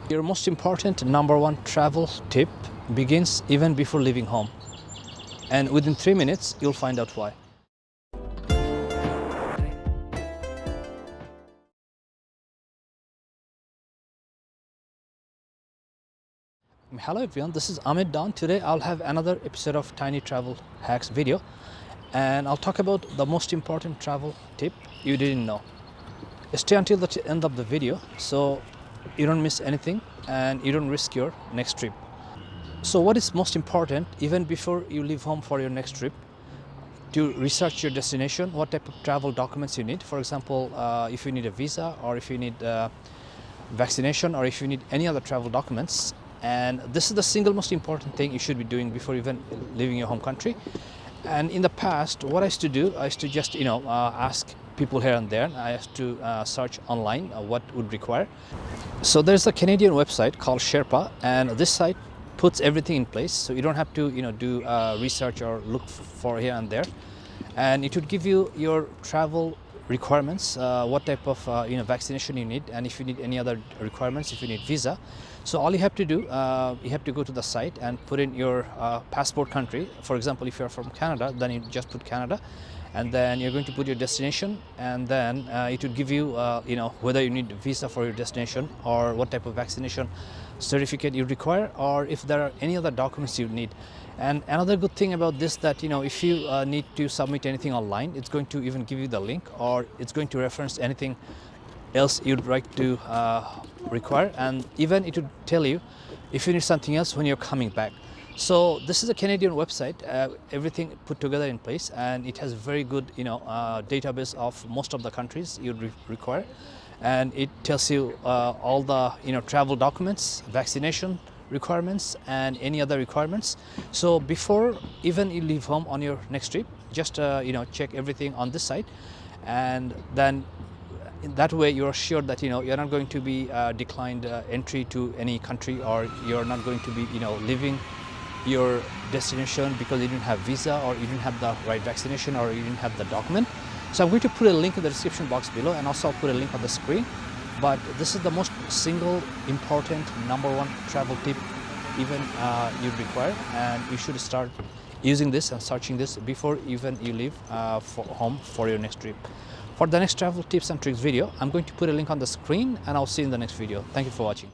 Your most important number one travel tip begins even before leaving home. And within 3 minutes, you'll find out why. Hello everyone, this is Ahmed Dawn. Today I'll have another episode of Tiny Travel Hacks video, and I'll talk about the most important travel tip you didn't know. Stay until the end of the video so you don't miss anything and you don't risk your next trip. So what is most important even before you leave home for your next trip? To research your destination, what type of travel documents you need. For example, if you need a visa, or if you need vaccination, or if you need any other travel documents. And this is the single most important thing you should be doing before even leaving your home country. And in the past, what I used to do, I used to just ask people here and there. I used to search online what would require. So there's a Canadian website called Sherpa, and this site puts everything in place, so you don't have to do research or look for here and there. And it would give you your travel requirements, what type of vaccination you need, and if you need any other requirements, if you need visa. So all you have to do, you have to go to the site and put in your passport country. For example, if you're from Canada, then you just put Canada, and then you're going to put your destination, and then it would give you whether you need a visa for your destination, or what type of vaccination certificate you require, or if there are any other documents you need. And another good thing about this, that if you need to submit anything online, it's going to even give you the link, or it's going to reference anything else you'd like to require, and even it would tell you if you need something else when you're coming back. So this is a Canadian website, everything put together in place, and it has very good database of most of the countries you'd require, and it tells you all the travel documents, vaccination requirements, and any other requirements. So before even you leave home on your next trip, just check everything on this site, and then in that way you're sure that you're not going to be declined entry to any country, or you're not going to be leaving your destination because you didn't have visa, or you didn't have the right vaccination, or you didn't have the document. So I'm going to put a link in the description box below, and also I'll put a link on the screen. But this is the most single important number one travel tip even you require, and you should start using this and searching this before even you leave for home for your next trip. For the next travel tips and tricks video, I'm going to put a link on the screen, and I'll see you in the next video. Thank you for watching.